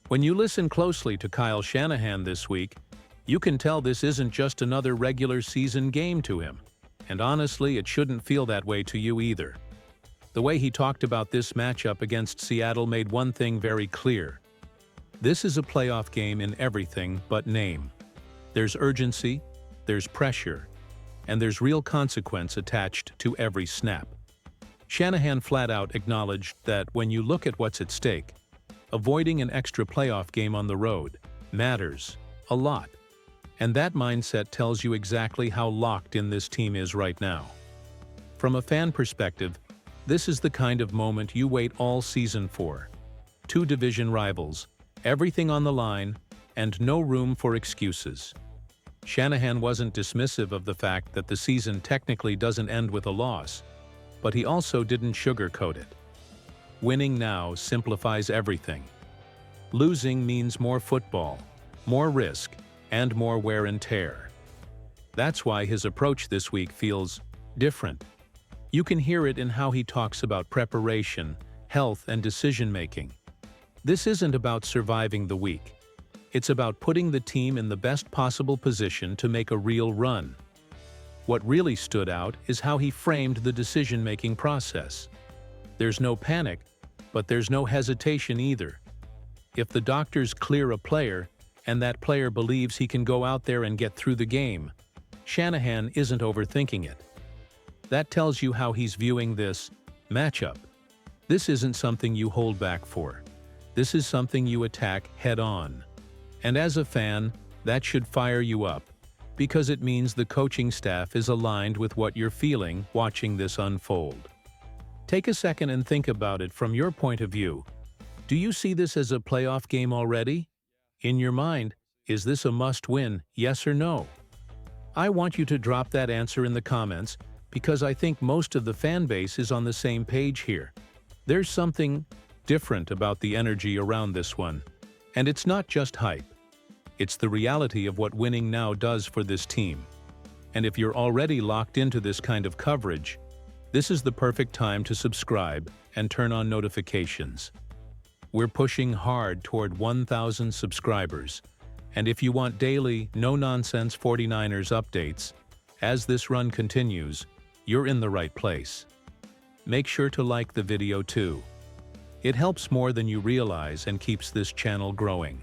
When you listen closely to Kyle Shanahan this week, you can tell this isn't just another regular season game to him. And honestly, it shouldn't feel that way to you either. The way he talked about this matchup against Seattle made one thing very clear. This is a playoff game in everything but name. There's urgency, there's pressure, and there's real consequence attached to every snap. Shanahan flat out acknowledged that when you look at what's at stake, avoiding an extra playoff game on the road matters a lot. And that mindset tells you exactly how locked in this team is right now. From a fan perspective, this is the kind of moment you wait all season for. Two division rivals, everything on the line, and no room for excuses. Shanahan wasn't dismissive of the fact that the season technically doesn't end with a loss, but he also didn't sugarcoat it. Winning now simplifies everything. Losing means more football, more risk, and more wear and tear. That's why his approach this week feels different. You can hear it in how he talks about preparation, health, and decision-making. This isn't about surviving the week. It's about putting the team in the best possible position to make a real run. What really stood out is how he framed the decision-making process. There's no panic, but there's no hesitation either. If the doctors clear a player, and that player believes he can go out there and get through the game, Shanahan isn't overthinking it. That tells you how he's viewing this matchup. This isn't something you hold back for. This is something you attack head-on. And as a fan, that should fire you up, because it means the coaching staff is aligned with what you're feeling watching this unfold. Take a second and think about it from your point of view. Do you see this as a playoff game already? In your mind, is this a must-win, yes or no? I want you to drop that answer in the comments because I think most of the fan base is on the same page here. There's something different about the energy around this one, and it's not just hype. It's the reality of what winning now does for this team. And if you're already locked into this kind of coverage, this is the perfect time to subscribe and turn on notifications. We're pushing hard toward 1,000 subscribers, and if you want daily, no-nonsense 49ers updates, as this run continues, you're in the right place. Make sure to like the video too. It helps more than you realize and keeps this channel growing.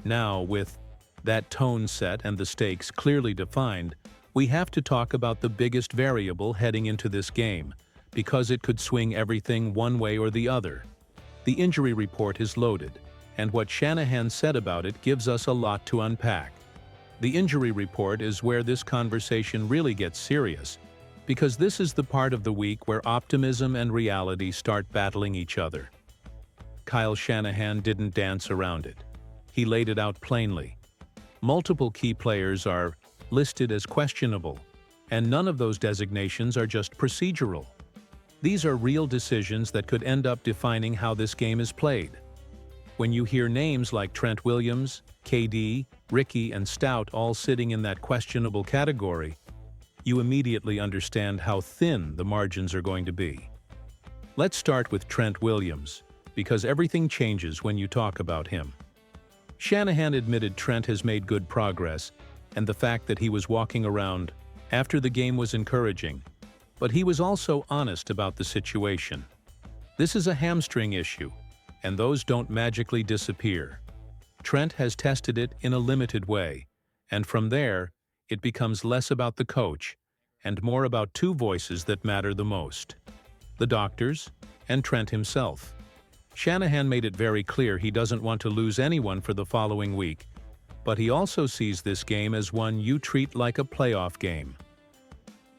Now, with that tone set and the stakes clearly defined, we have to talk about the biggest variable heading into this game, because it could swing everything one way or the other. The injury report is loaded, and what Shanahan said about it gives us a lot to unpack. The injury report is where this conversation really gets serious, because this is the part of the week where optimism and reality start battling each other. Kyle Shanahan didn't dance around it. He laid it out plainly. Multiple key players are listed as questionable, and none of those designations are just procedural. These are real decisions that could end up defining how this game is played. When you hear names like Trent Williams, KD, Ricky, and Stout all sitting in that questionable category, you immediately understand how thin the margins are going to be. Let's start with Trent Williams, because everything changes when you talk about him. Shanahan admitted Trent has made good progress, and the fact that he was walking around after the game was encouraging. But he was also honest about the situation. This is a hamstring issue, and those don't magically disappear. Trent has tested it in a limited way, and from there, it becomes less about the coach and more about two voices that matter the most: the doctors and Trent himself. Shanahan made it very clear he doesn't want to lose anyone for the following week, but he also sees this game as one you treat like a playoff game.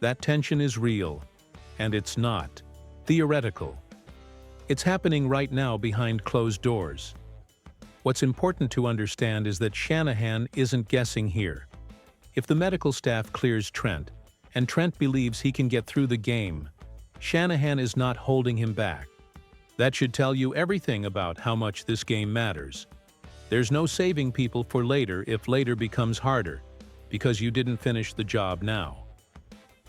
That tension is real, and it's not theoretical. It's happening right now behind closed doors. What's important to understand is that Shanahan isn't guessing here. If the medical staff clears Trent, and Trent believes he can get through the game, Shanahan is not holding him back. That should tell you everything about how much this game matters. There's no saving people for later if later becomes harder, because you didn't finish the job now.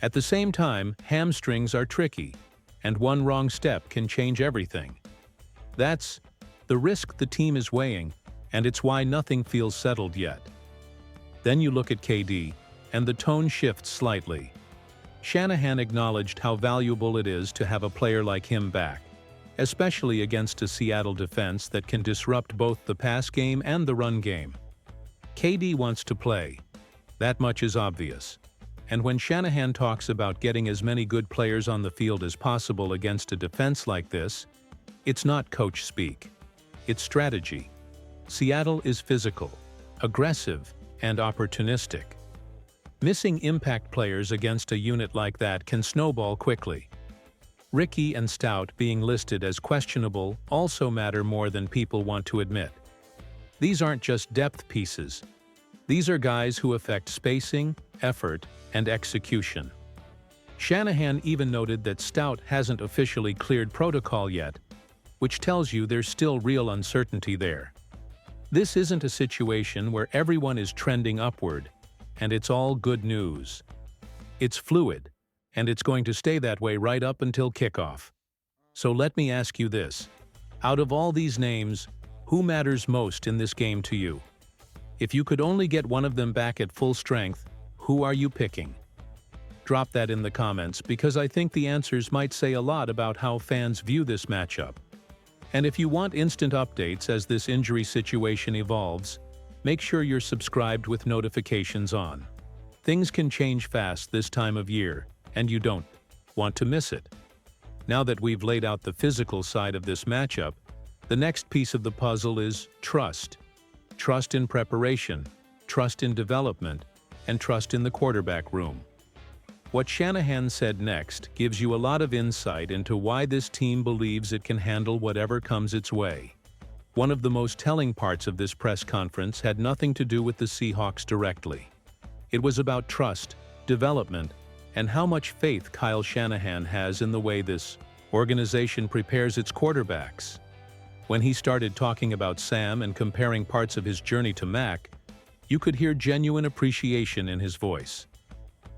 At the same time, hamstrings are tricky, and one wrong step can change everything. That's the risk the team is weighing, and it's why nothing feels settled yet. Then you look at KD, and the tone shifts slightly. Shanahan acknowledged how valuable it is to have a player like him back, especially against a Seattle defense that can disrupt both the pass game and the run game. KD wants to play. That much is obvious. And when Shanahan talks about getting as many good players on the field as possible against a defense like this, it's not coach speak. It's strategy. Seattle is physical, aggressive, and opportunistic. Missing impact players against a unit like that can snowball quickly. Ricky and Stout being listed as questionable also matter more than people want to admit. These aren't just depth pieces. These are guys who affect spacing, effort, and execution. Shanahan even noted that Stout hasn't officially cleared protocol yet, which tells you there's still real uncertainty there. This isn't a situation where everyone is trending upward, and it's all good news. It's fluid, and it's going to stay that way right up until kickoff. So let me ask you this. Out of all these names, who matters most in this game to you? If you could only get one of them back at full strength, who are you picking? Drop that in the comments because I think the answers might say a lot about how fans view this matchup. And if you want instant updates as this injury situation evolves, make sure you're subscribed with notifications on. Things can change fast this time of year, and you don't want to miss it. Now that we've laid out the physical side of this matchup, the next piece of the puzzle is trust. Trust in preparation, trust in development, and trust in the quarterback room. What Shanahan said next gives you a lot of insight into why this team believes it can handle whatever comes its way. One of the most telling parts of this press conference had nothing to do with the Seahawks directly. It was about trust, development, and how much faith Kyle Shanahan has in the way this organization prepares its quarterbacks. When he started talking about Sam and comparing parts of his journey to Mac, you could hear genuine appreciation in his voice.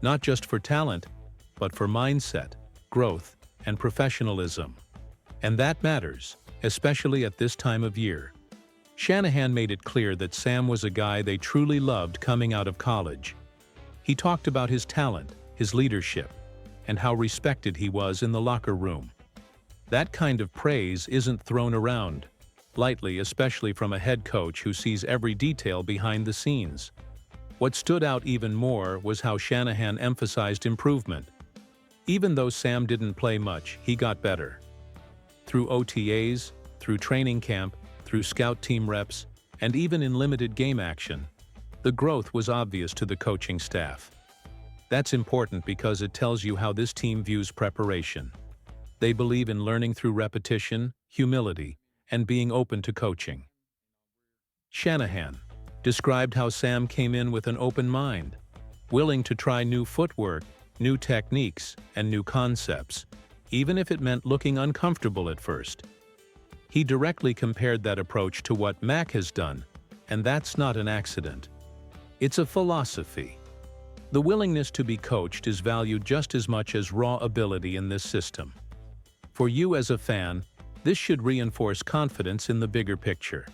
Not just for talent, but for mindset, growth, and professionalism. And that matters, especially at this time of year. Shanahan made it clear that Sam was a guy they truly loved coming out of college. He talked about his talent, his leadership, and how respected he was in the locker room. That kind of praise isn't thrown around lightly, especially from a head coach who sees every detail behind the scenes. What stood out even more was how Shanahan emphasized improvement. Even though Sam didn't play much, he got better. Through OTAs, through training camp, through scout team reps, and even in limited game action, the growth was obvious to the coaching staff. That's important because it tells you how this team views preparation. They believe in learning through repetition, humility, and being open to coaching. Shanahan described how Sam came in with an open mind, willing to try new footwork, new techniques, and new concepts, even if it meant looking uncomfortable at first. He directly compared that approach to what Mac has done, and that's not an accident. It's a philosophy. The willingness to be coached is valued just as much as raw ability in this system. For you as a fan, this should reinforce confidence in the bigger picture.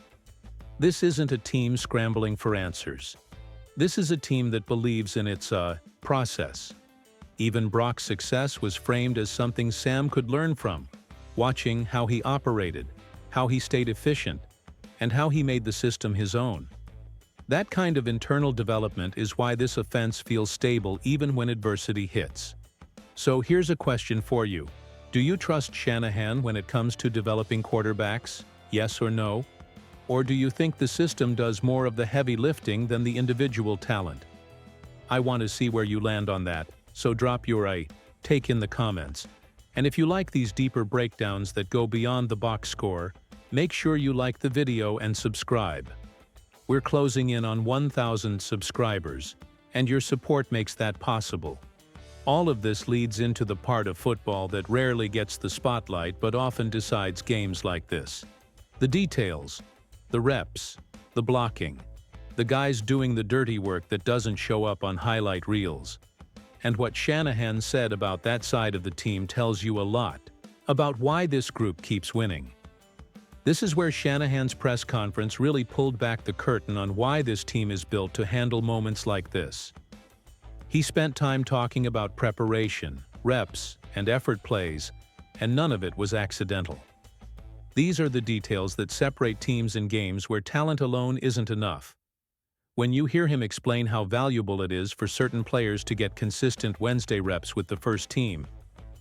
This isn't a team scrambling for answers. This is a team that believes in its process. Even Brock's success was framed as something Sam could learn from, watching how he operated, how he stayed efficient, and how he made the system his own. That kind of internal development is why this offense feels stable even when adversity hits. So here's a question for you. Do you trust Shanahan when it comes to developing quarterbacks? Yes or no? Or do you think the system does more of the heavy lifting than the individual talent? I want to see where you land on that, so drop your take in the comments. And if you like these deeper breakdowns that go beyond the box score, make sure you like the video and subscribe. We're closing in on 1,000 subscribers, and your support makes that possible. All of this leads into the part of football that rarely gets the spotlight but often decides games like this. The details, the reps, the blocking, the guys doing the dirty work that doesn't show up on highlight reels. And what Shanahan said about that side of the team tells you a lot about why this group keeps winning. This is where Shanahan's press conference really pulled back the curtain on why this team is built to handle moments like this. He spent time talking about preparation, reps, and effort plays, and none of it was accidental. These are the details that separate teams in games where talent alone isn't enough. When you hear him explain how valuable it is for certain players to get consistent Wednesday reps with the first team,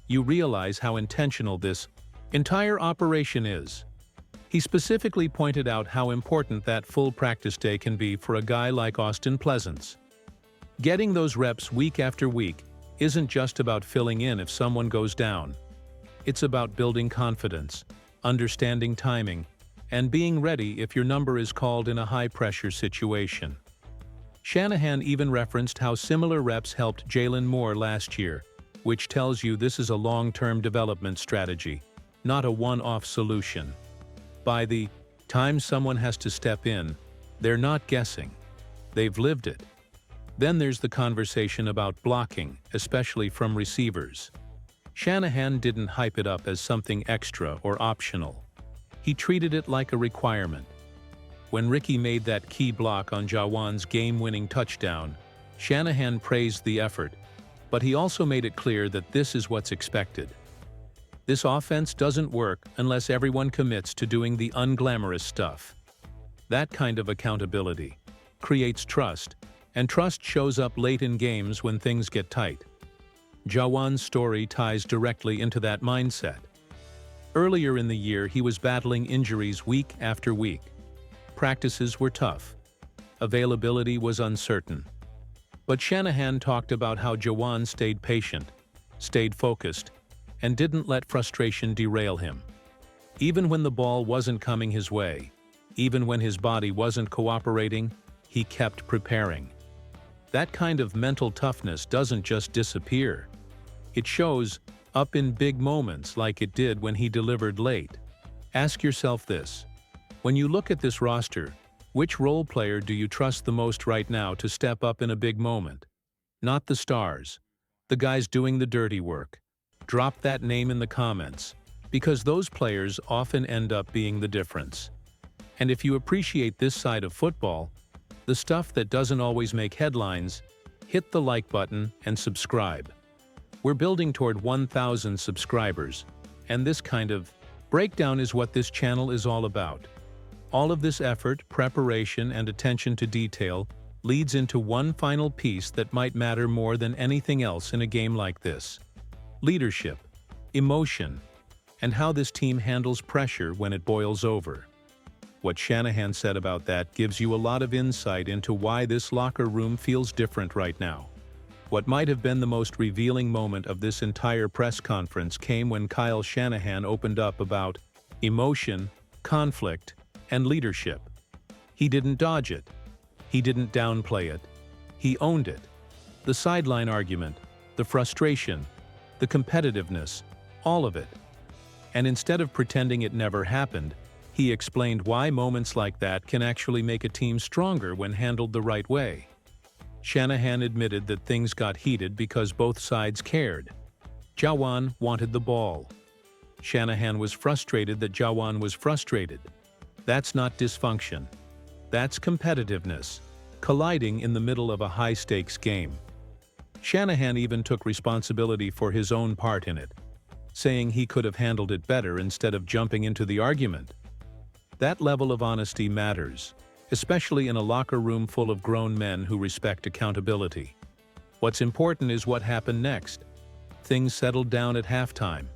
you realize how intentional this entire operation is. He specifically pointed out how important that full practice day can be for a guy like Austin Pleasants. Getting those reps week after week isn't just about filling in if someone goes down. It's about building confidence, understanding timing, and being ready if your number is called in a high-pressure situation. Shanahan even referenced how similar reps helped Jalen Moore last year, which tells you this is a long-term development strategy, not a one-off solution. By the time someone has to step in, they're not guessing. They've lived it. Then there's the conversation about blocking, especially from receivers. Shanahan didn't hype it up as something extra or optional. He treated it like a requirement. When Ricky made that key block on Jawan's game-winning touchdown, Shanahan praised the effort, but he also made it clear that this is what's expected. This offense doesn't work unless everyone commits to doing the unglamorous stuff. That kind of accountability creates trust, and trust shows up late in games when things get tight. Jawan's story ties directly into that mindset. Earlier in the year, he was battling injuries week after week. Practices were tough. Availability was uncertain. But Shanahan talked about how Jawan stayed patient, stayed focused, and didn't let frustration derail him. Even when the ball wasn't coming his way, even when his body wasn't cooperating, he kept preparing. That kind of mental toughness doesn't just disappear. It shows up in big moments like it did when he delivered late. Ask yourself this. When you look at this roster, which role player do you trust the most right now to step up in a big moment? Not the stars. The guys doing the dirty work. Drop that name in the comments, because those players often end up being the difference. And if you appreciate this side of football, the stuff that doesn't always make headlines, hit the like button and subscribe. We're building toward 1,000 subscribers, and this kind of breakdown is what this channel is all about. All of this effort, preparation, and attention to detail leads into one final piece that might matter more than anything else in a game like this. Leadership, emotion, and how this team handles pressure when it boils over. What Shanahan said about that gives you a lot of insight into why this locker room feels different right now. What might have been the most revealing moment of this entire press conference came when Kyle Shanahan opened up about emotion, conflict, and leadership. He didn't dodge it. He didn't downplay it. He owned it. The sideline argument, the frustration, the competitiveness, all of it. And instead of pretending it never happened, he explained why moments like that can actually make a team stronger when handled the right way. Shanahan admitted that things got heated because both sides cared. Jawan wanted the ball. Shanahan was frustrated that Jawan was frustrated. That's not dysfunction. That's competitiveness, colliding in the middle of a high-stakes game. Shanahan even took responsibility for his own part in it, saying he could have handled it better instead of jumping into the argument. That level of honesty matters, especially in a locker room full of grown men who respect accountability. What's important is what happened next. Things settled down at halftime.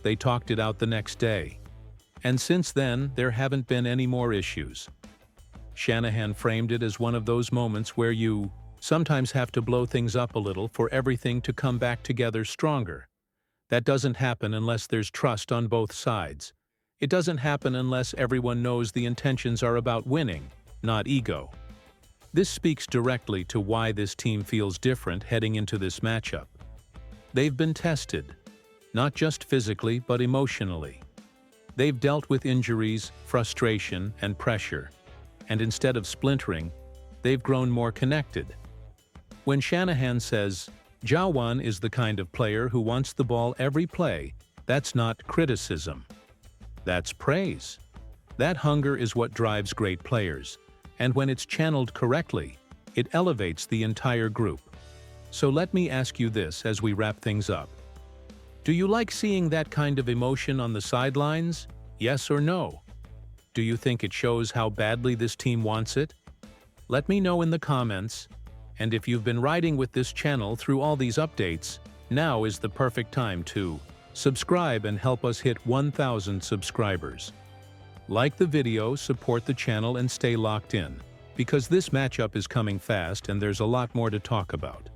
They talked it out the next day. And since then, there haven't been any more issues. Shanahan framed it as one of those moments where you sometimes have to blow things up a little for everything to come back together stronger. That doesn't happen unless there's trust on both sides. It doesn't happen unless everyone knows the intentions are about winning, not ego. This speaks directly to why this team feels different heading into this matchup. They've been tested, not just physically but emotionally. They've dealt with injuries, frustration, and pressure, and instead of splintering, they've grown more connected. When Shanahan says, Jawan is the kind of player who wants the ball every play, that's not criticism. That's praise. That hunger is what drives great players, and when it's channeled correctly, it elevates the entire group. So let me ask you this as we wrap things up. Do you like seeing that kind of emotion on the sidelines? Yes or no? Do you think it shows how badly this team wants it? Let me know in the comments. And if you've been riding with this channel through all these updates, now is the perfect time to subscribe and help us hit 1,000 subscribers. Like the video, support the channel, and stay locked in, because this matchup is coming fast and there's a lot more to talk about.